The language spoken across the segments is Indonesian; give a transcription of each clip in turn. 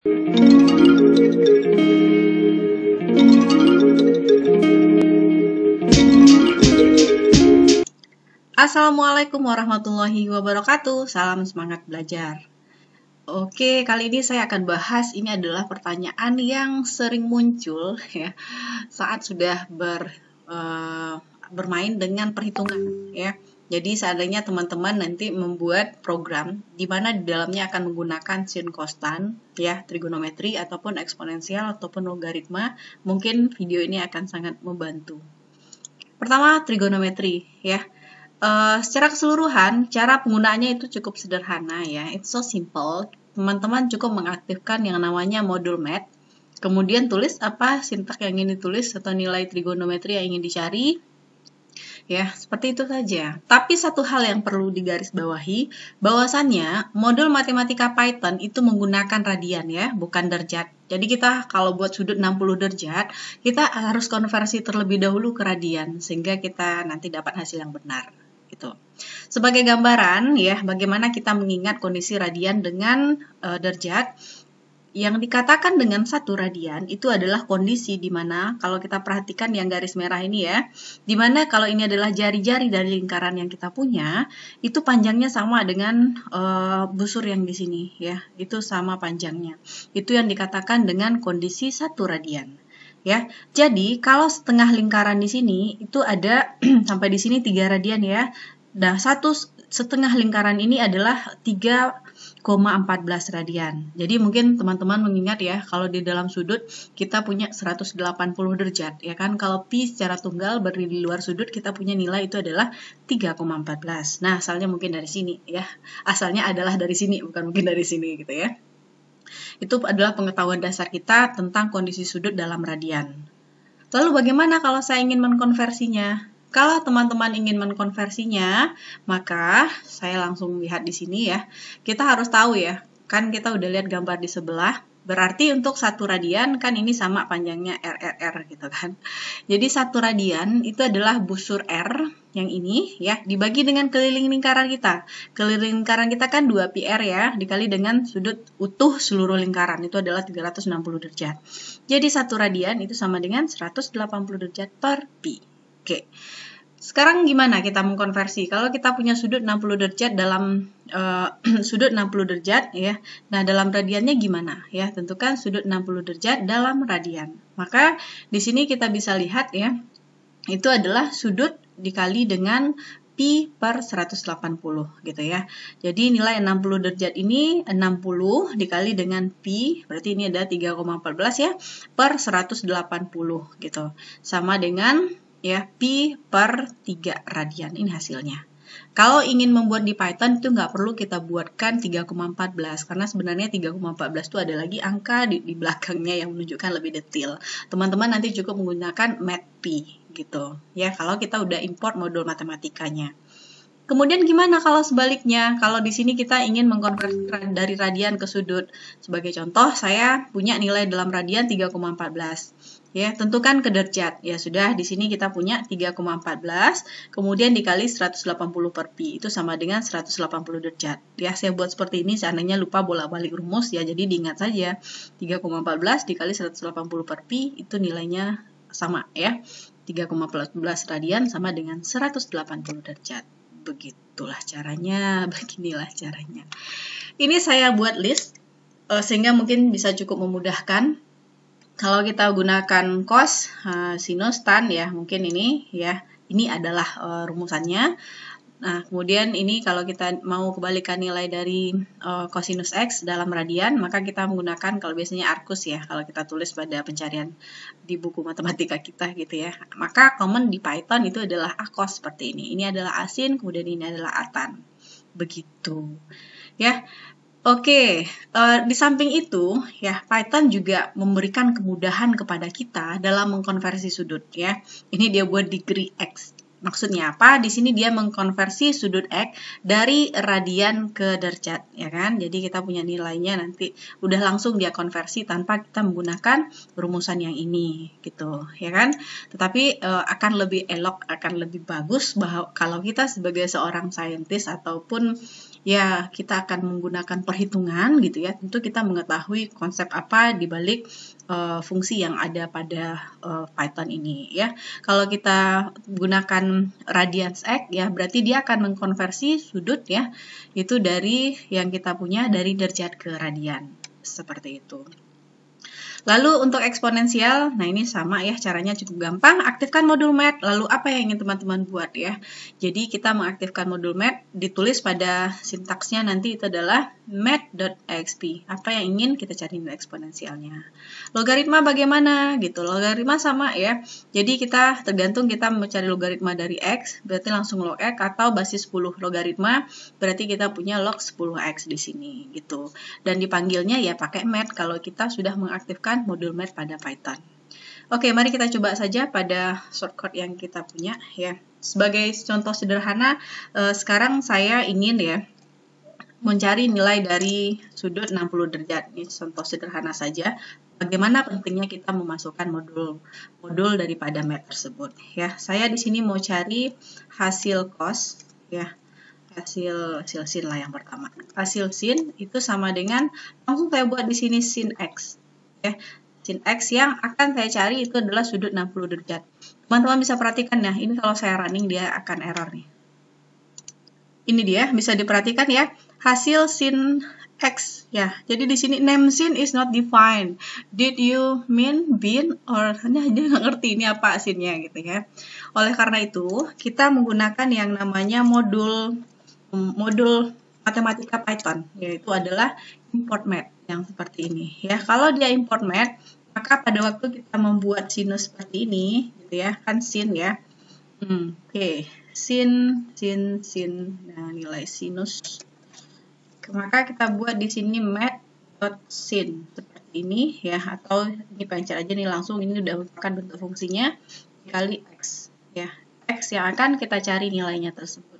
Assalamualaikum warahmatullahi wabarakatuh. Salam semangat belajar. Oke, kali ini saya akan bahas, ini adalah pertanyaan yang sering muncul ya saat sudah bermain dengan perhitungan ya. Jadi seandainya teman-teman nanti membuat program di mana di dalamnya akan menggunakan sin konstan ya, trigonometri ataupun eksponensial ataupun logaritma, mungkin video ini akan sangat membantu. Pertama, trigonometri ya. Secara keseluruhan, cara penggunaannya itu cukup sederhana ya. It's so simple. Teman-teman cukup mengaktifkan yang namanya modul math. Kemudian tulis apa sintak yang ingin ditulis atau nilai trigonometri yang ingin dicari. Ya, seperti itu saja. Tapi satu hal yang perlu digarisbawahi, bahwasannya modul matematika Python itu menggunakan radian ya, bukan derajat. Jadi kita kalau buat sudut 60 derajat, kita harus konversi terlebih dahulu ke radian, sehingga kita nanti dapat hasil yang benar. Gitu. Sebagai gambaran ya, bagaimana kita mengingat kondisi radian dengan derajat. Yang dikatakan dengan 1 radian itu adalah kondisi di mana kalau kita perhatikan yang garis merah ini ya, di mana kalau ini adalah jari-jari dari lingkaran yang kita punya, itu panjangnya sama dengan busur yang di sini ya, itu sama panjangnya. Itu yang dikatakan dengan kondisi 1 radian. Ya, jadi kalau setengah lingkaran di sini itu ada sampai di sini 3 radian ya. Nah, setengah lingkaran ini adalah 3,14 radian. Jadi mungkin teman-teman mengingat ya, kalau di dalam sudut kita punya 180 derajat ya kan. Kalau pi secara tunggal berdiri di luar sudut kita punya nilai itu adalah 3,14. Nah, asalnya mungkin dari sini ya. Asalnya adalah dari sini, bukan mungkin dari sini gitu ya. Itu adalah pengetahuan dasar kita tentang kondisi sudut dalam radian. Lalu bagaimana kalau saya ingin mengkonversinya? Kalau teman-teman ingin mengkonversinya, maka saya langsung lihat di sini ya. Kita harus tahu ya, kan kita udah lihat gambar di sebelah. Berarti untuk 1 radian kan ini sama panjangnya RRR gitu kan. Jadi 1 radian itu adalah busur R yang ini ya, dibagi dengan keliling lingkaran kita. Keliling lingkaran kita kan 2 pi R ya, dikali dengan sudut utuh seluruh lingkaran, itu adalah 360 derajat. Jadi 1 radian itu sama dengan 180 derajat per pi. Oke. Sekarang gimana kita mengkonversi? Kalau kita punya sudut 60 derajat dalam sudut 60 derajat ya. Nah, dalam radiannya gimana? Ya, tentukan sudut 60 derajat dalam radian. Maka di sini kita bisa lihat ya. Itu adalah sudut dikali dengan pi per 180 gitu ya. Jadi nilai 60 derajat ini 60 dikali dengan pi, berarti ini ada 3,14 ya, per 180 gitu. Sama dengan ya, pi per 3 radian, ini hasilnya. Kalau ingin membuat di Python itu nggak perlu kita buatkan 3,14, karena sebenarnya 3,14 itu ada lagi angka di belakangnya yang menunjukkan lebih detail. Teman-teman nanti cukup menggunakan matpy gitu ya, kalau kita udah import modul matematikanya. Kemudian gimana kalau sebaliknya? Kalau di sini kita ingin mengkonversi dari radian ke sudut. Sebagai contoh, saya punya nilai dalam radian 3,14. Ya, tentukan ke derajat. Ya sudah, di sini kita punya 3,14, kemudian dikali 180 per pi, itu sama dengan 180 derajat. Ya, saya buat seperti ini, seandainya lupa bolak-balik rumus ya, jadi diingat saja. 3,14 dikali 180 per pi, itu nilainya sama ya. 3,14 radian sama dengan 180 derajat. Begitulah caranya, beginilah caranya. Ini saya buat list, sehingga mungkin bisa cukup memudahkan. Kalau kita gunakan cos, sinus, tan ya, mungkin ini ya, ini adalah rumusannya. Nah, kemudian ini kalau kita mau kebalikan nilai dari kosinus X dalam radian, maka kita menggunakan kalau biasanya arcus ya, kalau kita tulis pada pencarian di buku matematika kita gitu ya. Maka common di Python itu adalah acos seperti ini. Ini adalah asin, kemudian ini adalah atan. Begitu. Ya. Oke, di samping itu ya Python juga memberikan kemudahan kepada kita dalam mengkonversi sudut ya. Ini dia buat degree X. Maksudnya apa? Di sini dia mengkonversi sudut X dari radian ke derajat ya kan. Jadi kita punya nilainya nanti udah langsung dia konversi tanpa kita menggunakan rumusan yang ini gitu ya kan. Tetapi akan lebih elok, akan lebih bagus bahwa kalau kita sebagai seorang saintis ataupun ya kita akan menggunakan perhitungan gitu ya. Tentu kita mengetahui konsep apa di balik fungsi yang ada pada Python ini ya. Kalau kita gunakan radians X ya, berarti dia akan mengkonversi sudut ya, itu dari yang kita punya dari derajat ke radian. Seperti itu. Lalu untuk eksponensial, nah ini sama ya, caranya cukup gampang. Aktifkan modul math, lalu apa yang ingin teman-teman buat ya? Jadi kita mengaktifkan modul math, ditulis pada sintaksnya nanti itu adalah math.exp. Apa yang ingin kita cari nilai eksponensialnya. Logaritma bagaimana? Gitu, logaritma sama ya. Jadi kita tergantung kita mau cari logaritma dari X, berarti langsung log X, atau basis 10 logaritma, berarti kita punya log 10X di sini gitu. Dan dipanggilnya ya pakai math kalau kita sudah mengaktifkan modul math pada Python. Oke, mari kita coba saja pada shortcut yang kita punya ya. Sebagai contoh sederhana, sekarang saya ingin ya mencari nilai dari sudut 60 derajat. Ini contoh sederhana saja. Bagaimana pentingnya kita memasukkan modul daripada math tersebut ya. Saya di sini mau cari hasil cos ya. Hasil sin lah yang pertama. Hasil sin itu sama dengan langsung saya buat di sini sin X. Ya, sin X yang akan saya cari itu adalah sudut 60 derajat. Teman-teman bisa perhatikan ya, ini kalau saya running dia akan error nih. Ini dia, bisa diperhatikan ya, hasil sin X ya. Jadi di sini name sin is not defined. Did you mean bin or nah, dia nggak ngerti ini apa sinnya gitu ya. Oleh karena itu, kita menggunakan yang namanya modul matematika Python, yaitu adalah import math yang seperti ini ya. Kalau dia import math, maka pada waktu kita membuat sinus seperti ini gitu ya, kan sin ya. Oke. Sin. Nah, nilai sinus. Maka kita buat di sini math.sin seperti ini ya, atau ini pencet aja nih langsung, ini udah merupakan bentuk fungsinya dikali X ya. X yang akan kita cari nilainya tersebut.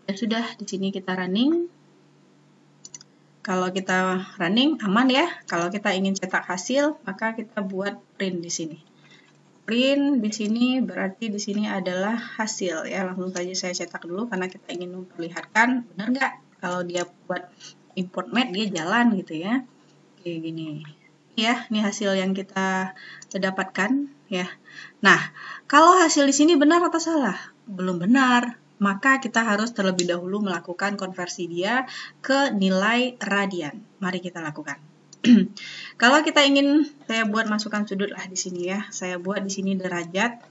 Dan sudah di sini kita running. Kalau kita running aman ya. Kalau kita ingin cetak hasil, maka kita buat print di sini. Print di sini berarti di sini adalah hasil ya. Langsung saja saya cetak dulu karena kita ingin memperlihatkan benar nggak kalau dia buat import math dia jalan gitu ya. Oke gini. Ya, ini hasil yang kita dapatkan ya. Nah, kalau hasil di sini benar atau salah? Belum benar. Maka kita harus terlebih dahulu melakukan konversi dia ke nilai radian. Mari kita lakukan. Kalau kita ingin, saya buat masukkan sudut lah di sini ya. Saya buat di sini derajat.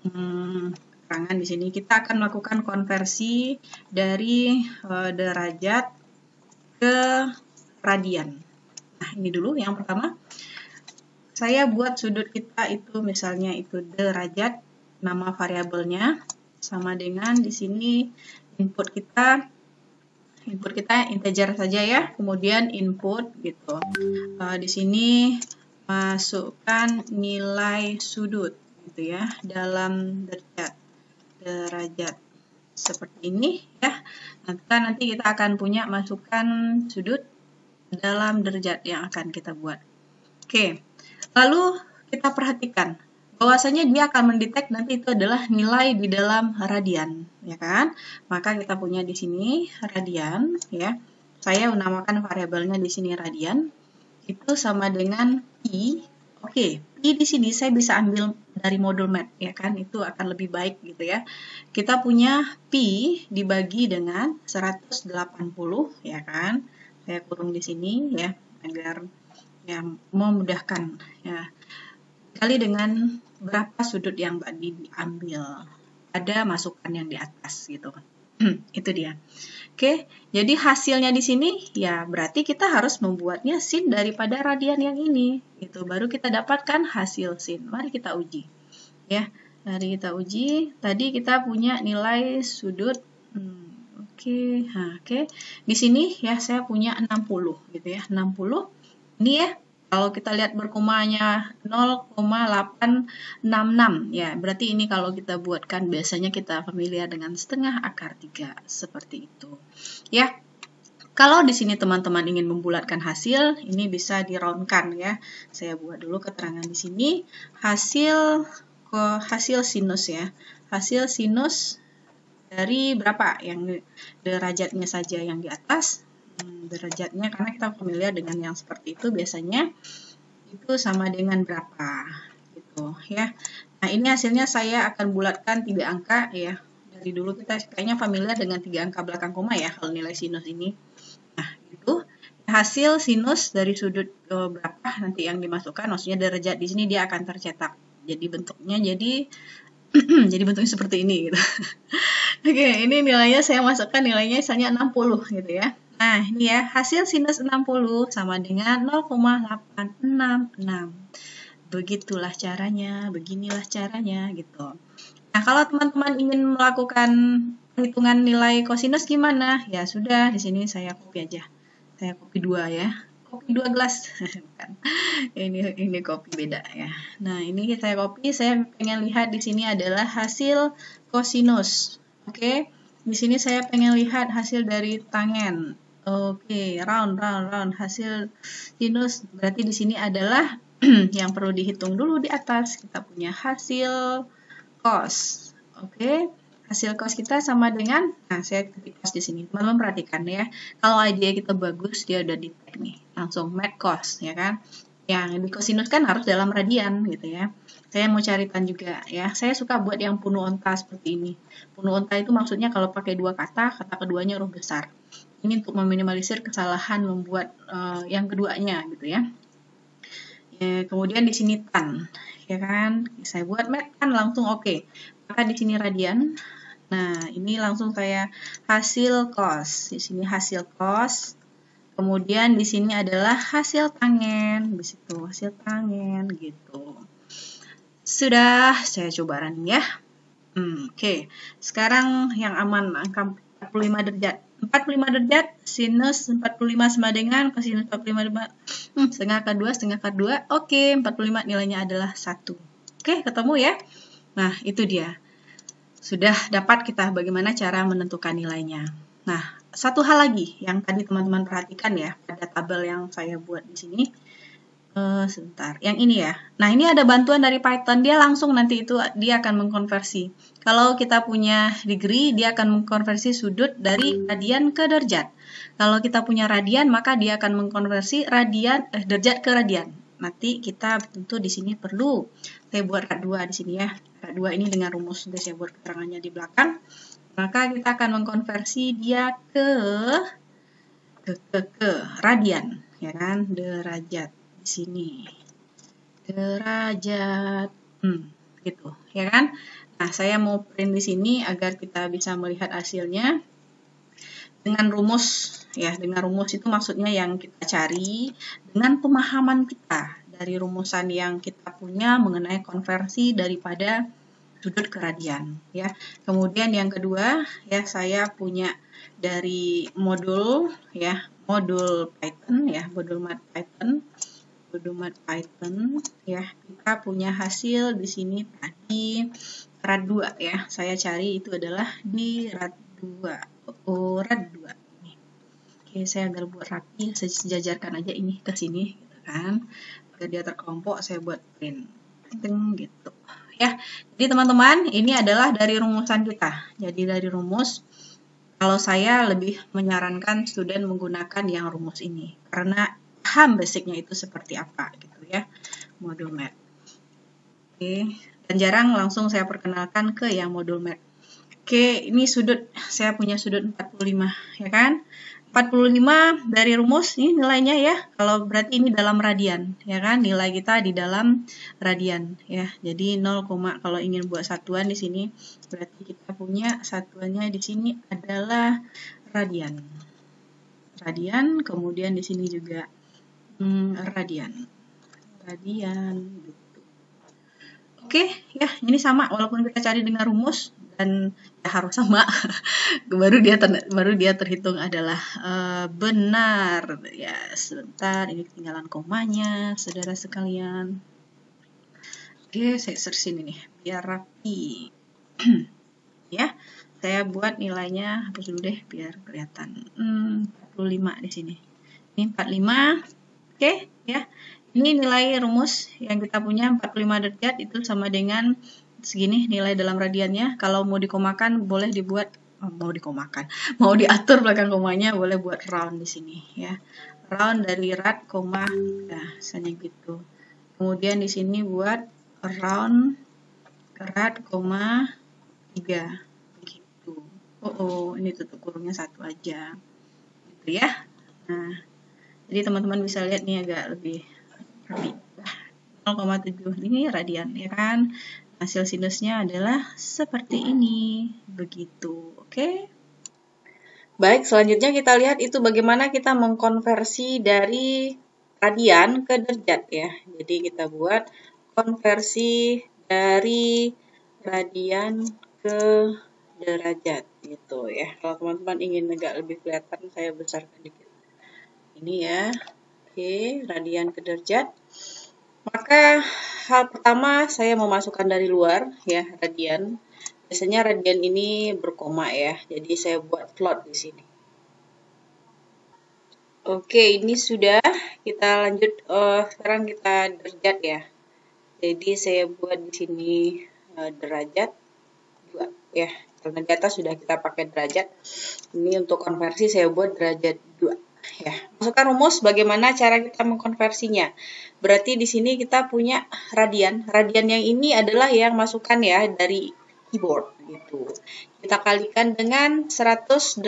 Keterangan di sini kita akan melakukan konversi dari derajat ke radian. Nah, ini dulu yang pertama. Saya buat sudut kita itu misalnya itu derajat, nama variabelnya sama dengan di sini input kita integer saja ya, kemudian input gitu. Di sini masukkan nilai sudut gitu ya dalam derajat seperti ini ya. Nanti kita akan punya masukkan sudut dalam derajat yang akan kita buat. Oke, lalu kita perhatikan bahwasanya dia akan mendetek nanti itu adalah nilai di dalam radian, ya kan? Maka kita punya di sini radian, ya. Saya menamakan variabelnya di sini radian. Itu sama dengan pi. Oke, pi di sini saya bisa ambil dari modul math, ya kan? Itu akan lebih baik gitu ya. Kita punya pi dibagi dengan 180, ya kan? Saya kurung di sini ya agar yang memudahkan ya. Kali dengan berapa sudut yang diambil. Ada masukan yang di atas gitu. Itu dia. Oke, jadi hasilnya di sini ya berarti kita harus membuatnya sin daripada radian yang ini. Itu baru kita dapatkan hasil sin. Mari kita uji. Ya, mari kita uji. Tadi kita punya nilai sudut Oke. Di sini ya saya punya 60 gitu ya. 60. Ini ya. Kalau kita lihat berkomanya 0,866 ya, berarti ini kalau kita buatkan biasanya kita familiar dengan setengah akar 3 seperti itu. Ya. Kalau di sini teman-teman ingin membulatkan hasil, ini bisa di-roundkan ya. Saya buat dulu keterangan di sini hasil sinus ya. Hasil sinus dari berapa? Yang derajatnya saja yang di atas. Derajatnya, karena kita familiar dengan yang seperti itu, biasanya itu sama dengan berapa gitu ya. Nah, ini hasilnya saya akan bulatkan 3 angka ya. Dari dulu kita kayaknya familiar dengan 3 angka belakang koma ya kalau nilai sinus ini. Nah, itu hasil sinus dari sudut berapa nanti yang dimasukkan, maksudnya derajat di sini dia akan tercetak. Jadi bentuknya jadi bentuknya seperti ini gitu. Oke, ini nilainya saya masukkan nilainya misalnya 60 gitu ya. Nah, ini ya, hasil sinus 60 sama dengan 0,866. Begitulah caranya, beginilah caranya gitu. Nah, kalau teman-teman ingin melakukan perhitungan nilai kosinus gimana? Ya sudah, di sini saya copy aja. Saya copy 2 ya. Copy 2 gelas. ini copy beda ya. Nah, ini saya copy, saya pengen lihat di sini adalah hasil kosinus. Oke. Di sini saya pengen lihat hasil dari tangen. Oke, round. Hasil sinus berarti di sini adalah yang perlu dihitung dulu di atas. Kita punya hasil cos. Oke. Hasil cos kita sama dengan, nah saya ketik cos di sini. Teman-teman perhatikan ya. Kalau idea kita bagus, dia udah di tag nih. Langsung make cos, ya kan. Yang di kosinus kan harus dalam radian gitu ya. Saya mau cari tan juga ya. Saya suka buat yang penuh onta seperti ini. Penuh onta itu maksudnya kalau pakai 2 kata keduanya huruf besar. Ini untuk meminimalisir kesalahan membuat yang keduanya gitu ya. Kemudian di sini tan, ya kan? Saya buat mat tan langsung oke. Maka di sini radian. Nah, ini langsung saya hasil cos. Di sini hasil cos. Kemudian di sini adalah hasil tangen, di situ hasil tangen gitu. Sudah, saya coba running ya. Oke. Sekarang yang aman angka 45 derajat. 45 derajat, sinus 45 sama dengan kosinus 45, setengah K2, setengah K2. Oke, 45 nilainya adalah 1. Oke, ketemu ya? Nah, itu dia. Sudah dapat kita bagaimana cara menentukan nilainya. Nah, satu hal lagi yang tadi teman-teman perhatikan ya, pada tabel yang saya buat di sini. Sebentar, yang ini ya. Nah, ini ada bantuan dari Python, dia langsung nanti itu dia akan mengkonversi. Kalau kita punya degree, dia akan mengkonversi sudut dari radian ke derajat. Kalau kita punya radian, maka dia akan mengkonversi derajat ke radian. Nanti kita tentu di sini perlu saya buat rat 2 di sini ya. Rat 2 ini dengan rumus sudah saya buat keterangannya di belakang. Maka kita akan mengkonversi dia ke radian, ya kan? Derajat. Sini derajat gitu ya kan. Nah, saya mau print di sini agar kita bisa melihat hasilnya dengan rumus ya. Dengan rumus itu maksudnya yang kita cari dengan pemahaman kita dari rumusan yang kita punya mengenai konversi daripada sudut ke radian ya. Kemudian yang kedua ya, saya punya dari modul ya, modul Python ya, modul Math Python ya, kita punya hasil di sini tadi rat 2 ya. Saya cari itu adalah di rat 2. Rat 2 ini. Oke, saya agar buat rapi, saya sejajarkan aja ini ke sini gitu kan. Agar dia terkelompok, saya buat print gitu ya. Jadi teman-teman, ini adalah dari rumusan kita. Jadi dari rumus, kalau saya lebih menyarankan student menggunakan yang rumus ini karena paham basicnya itu seperti apa gitu ya, modul math. Oke, dan jarang langsung saya perkenalkan ke yang modul math. Oke, ini sudut, saya punya sudut 45 ya kan. 45 dari rumus ini nilainya ya, kalau berarti ini dalam radian ya kan, nilai kita di dalam radian ya. Jadi 0, kalau ingin buat satuan di sini berarti kita punya satuannya di sini adalah radian. Kemudian di sini juga radian gitu. Oke ya, ini sama walaupun kita cari dengan rumus dan ya harus sama baru dia terhitung adalah benar ya. Sebentar, ini ketinggalan komanya saudara sekalian. Oke, saya search ini nih biar rapi ya. Saya buat nilainya hapus dulu deh biar kelihatan. 45 di sini. Ini 45. Oke, ya. Ini nilai rumus yang kita punya 45 derajat itu sama dengan segini nilai dalam radiannya. Kalau mau dikomakan boleh dibuat, mau diatur belakang komanya boleh buat round di sini ya. Round dari rad, koma, nah misalnya gitu. Kemudian di sini buat round rad, koma, 3 begitu. Ini tutup kurungnya 1 aja gitu ya. Nah, jadi teman-teman bisa lihat nih agak lebih rapi. 0,7 ini radian ya kan. Hasil sinusnya adalah seperti ini begitu. Oke. Baik, selanjutnya kita lihat itu bagaimana kita mengkonversi dari radian ke derajat ya. Jadi kita buat konversi dari radian ke derajat gitu ya. Kalau teman-teman ingin agak lebih kelihatan, saya besarkan dikit. Ini ya. Oke, radian ke derajat. Maka hal pertama saya memasukkan dari luar ya, radian. Biasanya radian ini berkoma ya, jadi saya buat plot di sini. Oke, ini sudah. Kita lanjut. Sekarang kita derajat ya. Jadi saya buat di sini derajat 2 ya. Karena di atas sudah kita pakai derajat. Ini untuk konversi saya buat derajat 2 ya. Masukkan rumus bagaimana cara kita mengkonversinya. Berarti di sini kita punya radian. Radian yang ini adalah yang masukkan ya dari keyboard gitu. Kita kalikan dengan 180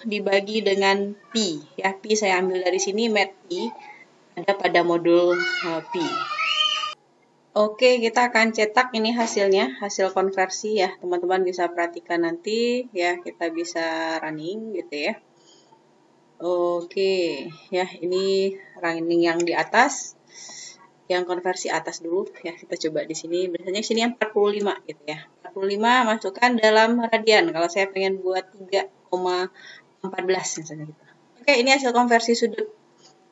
dibagi dengan pi ya. Pi saya ambil dari sini, mat pi ada pada modul pi. Oke, kita akan cetak ini hasilnya, hasil konversi ya. Teman-teman bisa perhatikan nanti ya, kita bisa running gitu ya. Oke, ya ini running yang di atas. Yang konversi atas dulu ya, kita coba di sini. Biasanya sini yang 45 gitu ya. 45 masukkan dalam radian. Kalau saya pengen buat 3,14 misalnya gitu. Oke, ini hasil konversi sudut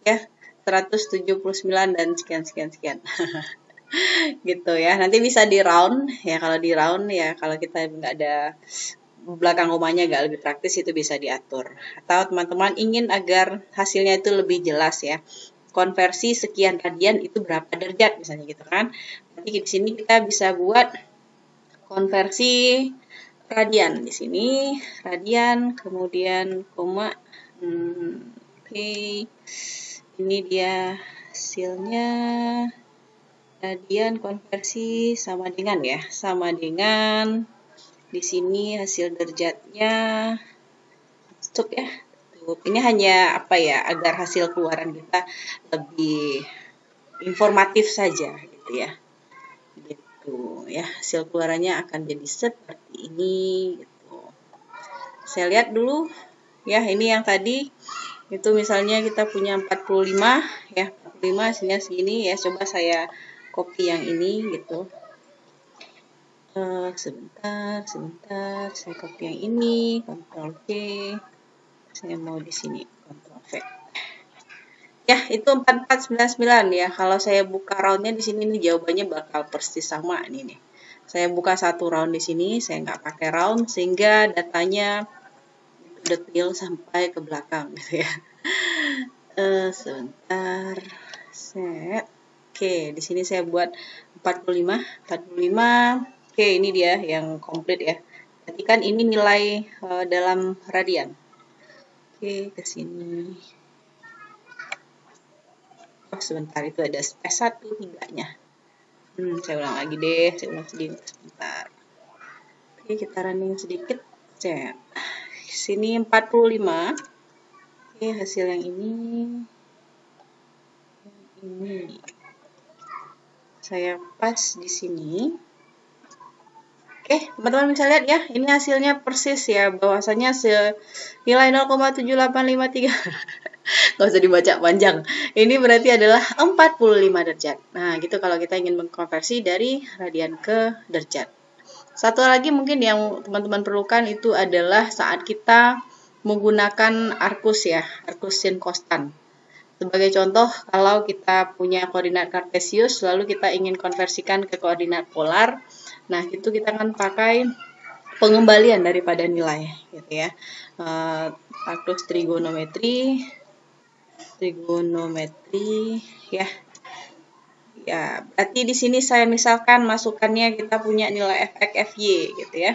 ya. 179 dan sekian. Gitu ya. Nanti bisa di round ya. Kalau di round ya, kalau kita nggak ada belakang komanya agak lebih praktis, itu bisa diatur. Atau teman-teman ingin agar hasilnya itu lebih jelas ya, konversi sekian radian itu berapa derajat misalnya gitu kan. Nanti di sini kita bisa buat konversi radian di sini, radian kemudian koma. Oke. Ini dia hasilnya. Radian konversi sama dengan ya, sama dengan di sini hasil derajatnya masuk ya. Ini hanya apa ya, agar hasil keluaran kita lebih informatif saja gitu ya. Gitu ya, hasil keluarannya akan jadi seperti ini gitu. Saya lihat dulu ya, ini yang tadi itu misalnya kita punya 45 ya, 45 hasilnya segini ya. Coba saya copy yang ini gitu. Sebentar, saya copy yang ini, Ctrl V. Saya mau di sini Ctrl V. Ya, itu 4499 ya. Kalau saya buka roundnya di sini nih, jawabannya bakal persis sama ini nih. Saya buka satu round di sini, saya nggak pakai round sehingga datanya detail sampai ke belakang gitu ya. Sebentar. Set. Oke, di sini saya buat 45. Oke, ini dia yang komplit ya. Berarti kan ini nilai dalam radian. Oke, ke sini. Oh, sebentar, itu ada space 1 3-nya. Saya ulang lagi deh, saya ulang sedikit sebentar. Oke, kita running sedikit. Cek. Sini 45. Oke, hasil yang ini. Ini. Saya pas di sini. Oke, teman-teman bisa lihat ya, ini hasilnya persis ya, bahwasanya nilai 0,7853. Nggak usah dibaca panjang. Ini berarti adalah 45 derajat. Nah, gitu kalau kita ingin mengkonversi dari radian ke derajat. Satu lagi mungkin yang teman-teman perlukan itu adalah saat kita menggunakan arcus ya, arcus sin konstan. Sebagai contoh, kalau kita punya koordinat kartesius, lalu kita ingin konversikan ke koordinat polar, nah itu kita akan pakai pengembalian daripada nilai, gitu ya. Arcus trigonometri, ya. Ya, berarti di sini saya misalkan masukannya kita punya nilai fx, fy gitu ya.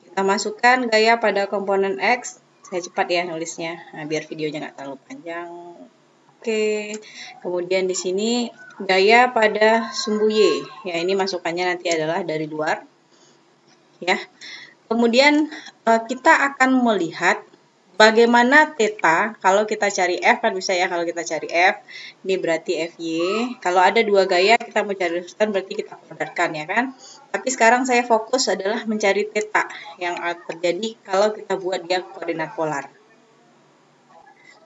Kita masukkan gaya pada komponen X. Saya cepat ya nulisnya, nah, biar videonya nggak terlalu panjang. Oke, kemudian di sini gaya pada sumbu Y. Ya, ini masukannya nanti adalah dari luar. Ya, kemudian kita akan melihat bagaimana theta kalau kita cari F, kan bisa ya kalau kita cari F, ini berarti FY. Kalau ada dua gaya kita mau cari resultan berarti kita produtkan ya kan. Tapi sekarang saya fokus adalah mencari theta yang terjadi kalau kita buat dia koordinat polar.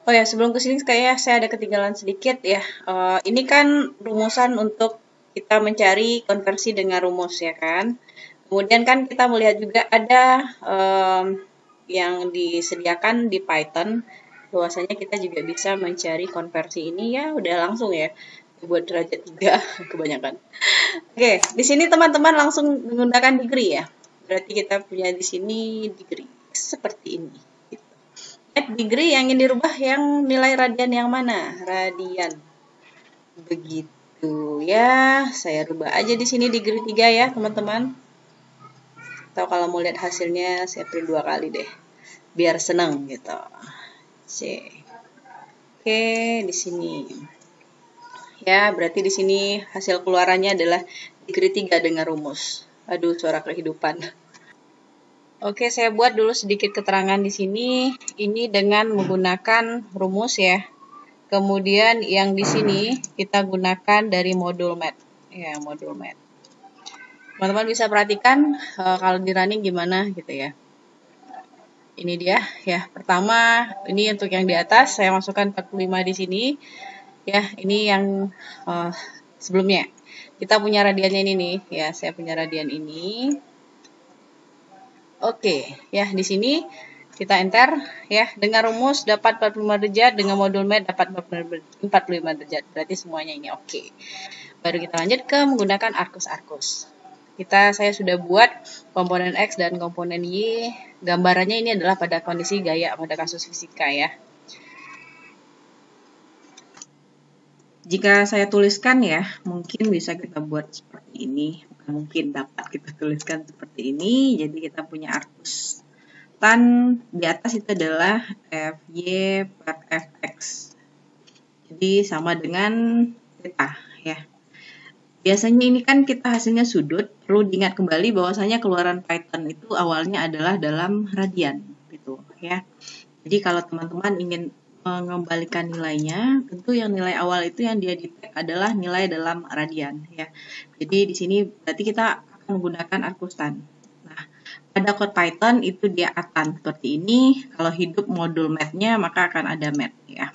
Oh ya, sebelum kesini kayaknya saya ada ketinggalan sedikit ya. Ini kan rumusan untuk kita mencari konversi dengan rumus ya kan. Kemudian kan kita melihat juga ada yang disediakan di Python, bahwasanya kita juga bisa mencari konversi ini ya udah langsung ya buat derajat 3 kebanyakan. Oke, di sini teman-teman langsung menggunakan degree ya. Berarti kita punya di sini degree seperti ini. Degree yang ingin dirubah yang nilai radian yang mana? Radian. Begitu ya. Saya rubah aja di sini degree 3 ya, teman-teman. Atau kalau mau lihat hasilnya saya print 2 kali deh. Biar senang gitu. C. Oke, di sini. Ya, berarti di sini hasil keluarannya adalah degree 3 dengan rumus. Aduh, suara kehidupan. Oke, saya buat dulu sedikit keterangan di sini. Ini dengan menggunakan rumus ya. Kemudian yang di sini kita gunakan dari modul math. Ya, modul math. Teman-teman bisa perhatikan kalau di running gimana gitu ya. Ini dia ya. Pertama, ini untuk yang di atas saya masukkan 45 di sini. Ya, ini yang sebelumnya. Kita punya radiannya ini nih. Ya, saya punya radian ini. Oke, ya di sini kita enter ya dengan rumus dapat 45 derajat, dengan modul math dapat 45 derajat. Berarti semuanya ini oke. Baru kita lanjut ke menggunakan arkus-arkus. Saya sudah buat komponen X dan komponen Y. Gambarannya ini adalah pada kondisi gaya pada kasus fisika ya. Jika saya tuliskan ya, mungkin bisa kita buat seperti ini. Mungkin dapat kita tuliskan seperti ini. Jadi kita punya arkus tan di atas itu adalah FY per Fx. Jadi sama dengan theta ya. Biasanya ini kan kita hasilnya sudut, perlu diingat kembali bahwasanya keluaran Python itu awalnya adalah dalam radian gitu ya. Jadi kalau teman-teman ingin mengembalikan nilainya, tentu yang nilai awal itu yang dia di-tag adalah nilai dalam radian ya. Jadi di sini berarti kita akan menggunakan arkus tan. Nah, pada code Python itu dia atan seperti ini. Kalau hidup modul math-nya maka akan ada math ya.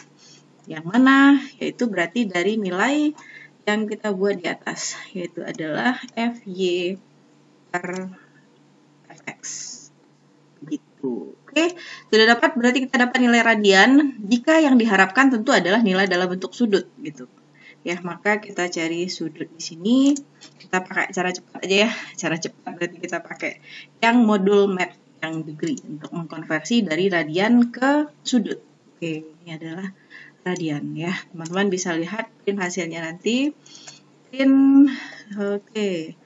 Yang mana yaitu berarti dari nilai yang kita buat di atas, yaitu adalah FY per Fx. Gitu. Oke, sudah dapat, berarti kita dapat nilai radian. Jika yang diharapkan tentu adalah nilai dalam bentuk sudut gitu. Ya, maka kita cari sudut di sini. Kita pakai cara cepat aja ya. Cara cepat berarti kita pakai yang modul math yang degree untuk mengkonversi dari radian ke sudut. Oke, ini adalah radian ya. Teman-teman bisa lihat print hasilnya nanti. Oke.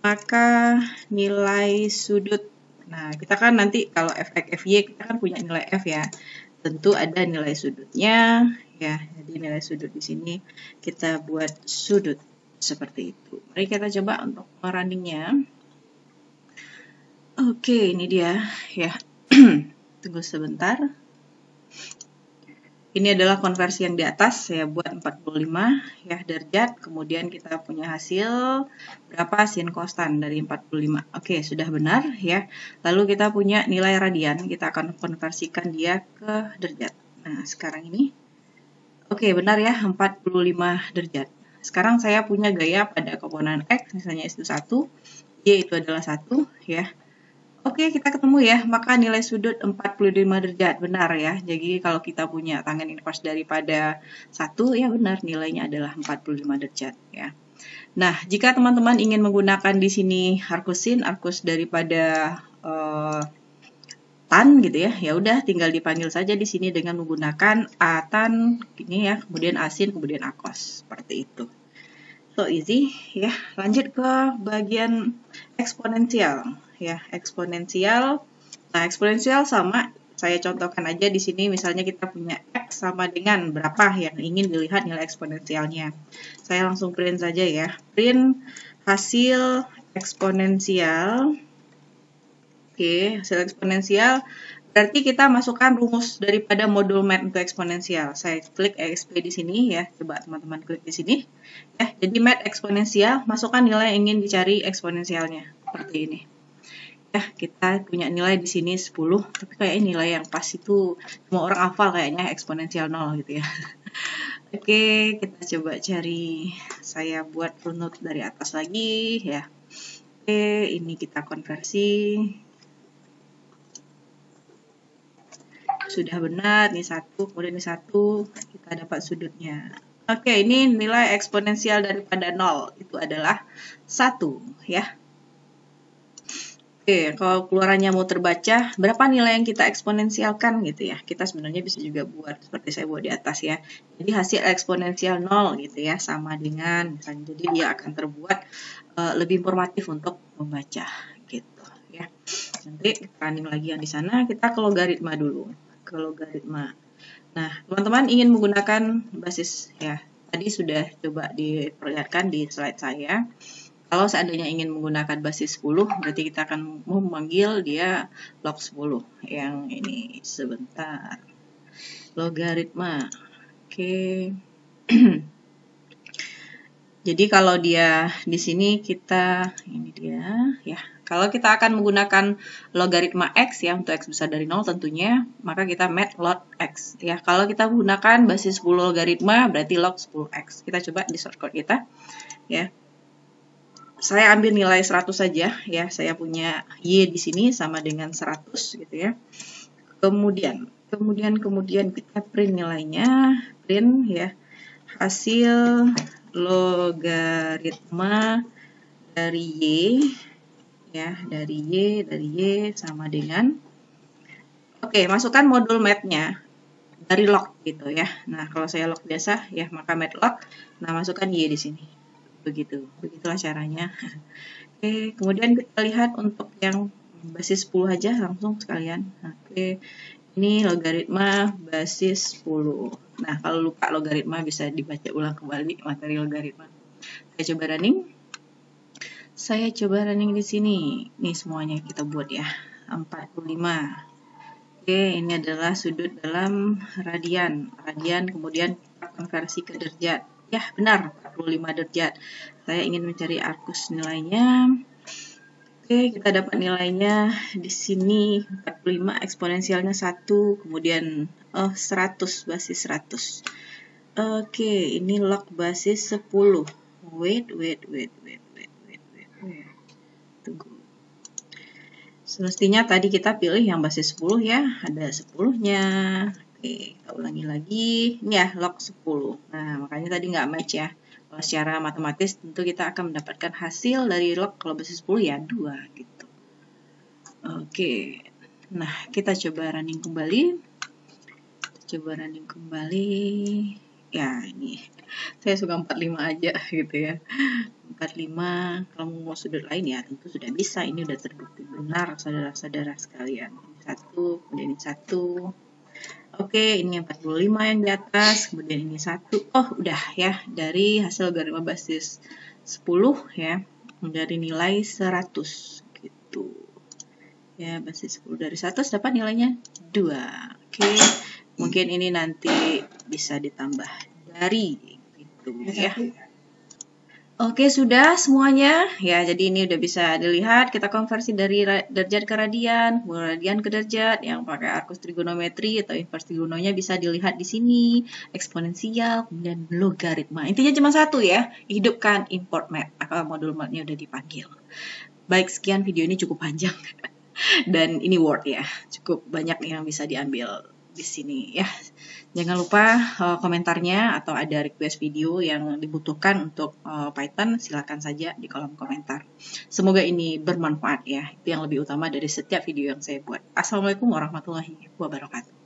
Maka nilai sudut. Nah, kita kan nanti kalau Fx Fy kita kan punya nilai F ya. Tentu ada nilai sudutnya ya. Jadi nilai sudut di sini kita buat sudut seperti itu. Mari kita coba untuk runningnya. Oke, ini dia ya. Tunggu sebentar. Ini adalah konversi yang di atas, saya buat 45 ya derajat, kemudian kita punya hasil berapa sin kostan dari 45. Oke, sudah benar ya. Lalu kita punya nilai radian, kita akan konversikan dia ke derajat. Nah, sekarang ini. Oke, benar ya, 45 derajat. Sekarang saya punya gaya pada komponen X, misalnya itu 1, Y itu adalah 1 ya. Oke, kita ketemu ya, maka nilai sudut 45 derajat, benar ya. Jadi kalau kita punya tangen inverse daripada 1, ya benar nilainya adalah 45 derajat ya. Nah, jika teman-teman ingin menggunakan di sini arkus sin, arkus daripada tan gitu ya, ya udah tinggal dipanggil saja di sini dengan menggunakan a tan ini ya, kemudian a sin, kemudian a cos, seperti itu. So easy ya. Lanjut ke bagian eksponensial ya, eksponensial. Nah, eksponensial sama saya contohkan aja di sini, misalnya kita punya X sama dengan berapa yang ingin dilihat nilai eksponensialnya. Saya langsung print saja ya. Print hasil eksponensial. Oke, hasil eksponensial berarti kita masukkan rumus daripada modul math untuk eksponensial. Saya klik EXP di sini ya. Coba teman-teman klik di sini. Ya, jadi math eksponensial, masukkan nilai yang ingin dicari eksponensialnya. Seperti ini. Ya, kita punya nilai di sini 10, tapi kayak nilai yang pas itu semua orang hafal kayaknya eksponensial 0 gitu ya. Oke, kita coba cari, saya buat runut dari atas lagi ya. Oke, ini kita konversi. Sudah benar, ini 1, kemudian ini 1, kita dapat sudutnya. Oke, ini nilai eksponensial daripada 0, itu adalah 1 ya. Oke, kalau keluarannya mau terbaca, berapa nilai yang kita eksponensialkan gitu ya. Kita sebenarnya bisa juga buat seperti saya buat di atas ya. Jadi hasil eksponensial 0 gitu ya, sama dengan, misalnya, jadi dia akan terbuat lebih informatif untuk membaca gitu ya. Nanti running lagi yang di sana, kita ke logaritma dulu. Ke logaritma. Nah, teman-teman ingin menggunakan basis ya. Tadi sudah coba diperlihatkan di slide saya. Kalau seandainya ingin menggunakan basis 10, berarti kita akan memanggil dia log 10. Yang ini sebentar. Logaritma. Oke. Jadi kalau dia di sini kita, ini dia ya. Kalau kita akan menggunakan logaritma X ya, untuk X besar dari 0 tentunya, maka kita mat log X ya. Kalau kita menggunakan basis 10 logaritma, berarti log 10X. Kita coba di shortcut kita ya. Saya ambil nilai 100 saja ya. Saya punya Y di sini sama dengan 100 gitu ya. Kemudian kita print nilainya, print ya. Hasil logaritma dari Y ya, dari Y sama dengan, oke, masukkan modul math-nya dari log gitu ya. Nah, kalau saya log biasa ya, maka math log. Nah, masukkan Y di sini. Begitulah caranya. Oke, kemudian kita lihat untuk yang basis 10 aja langsung sekalian. Oke, ini logaritma basis 10. Nah, kalau lupa logaritma bisa dibaca ulang kembali materi logaritma. Saya coba running di sini. Ini semuanya kita buat ya. 45. Oke, ini adalah sudut dalam radian. Kemudian kita konversi ke derajat. Ya, benar, 45 derajat. Saya ingin mencari arcus nilainya. Oke, kita dapat nilainya di sini 45, eksponensialnya 1, kemudian 100, basis 100. Oke, ini log basis 10. Wait. Tunggu. Semestinya tadi kita pilih yang basis 10 ya, ada 10-nya. Oke, kita ulangi lagi. Ini ya, log 10. Nah, makanya tadi nggak match ya. Kalau secara matematis tentu kita akan mendapatkan hasil dari log kalau basis 10 ya 2 gitu. Oke. Nah, kita coba running kembali. Ya, ini. Saya suka 45 aja gitu ya. 45, kalau mau sudut lain ya tentu sudah bisa. Ini udah terbukti benar saudara-saudara sekalian. Ini 1, kemudian ini 1. Oke, ini yang 45 yang di atas, kemudian ini 1. Oh, udah ya, dari hasil logaritma basis 10 ya, dari nilai 100 gitu. Ya, basis 10 dari 100 dapat nilainya 2. Oke, mungkin ini nanti bisa ditambah dari gitu ya. Oke, sudah semuanya. Ya, jadi ini udah bisa dilihat. Kita konversi dari derajat ke radian, radian ke derajat, yang pakai arcus trigonometri atau inverse trigononya bisa dilihat di sini. Eksponensial, kemudian logaritma. Intinya cuma satu ya, hidupkan import math. Atau modul math-nya udah dipanggil. Baik, sekian video ini cukup panjang. Dan ini Word ya, cukup banyak yang bisa diambil di sini ya. Jangan lupa komentarnya atau ada request video yang dibutuhkan untuk Python, silakan saja di kolom komentar. Semoga ini bermanfaat ya, itu yang lebih utama dari setiap video yang saya buat. Assalamualaikum warahmatullahi wabarakatuh.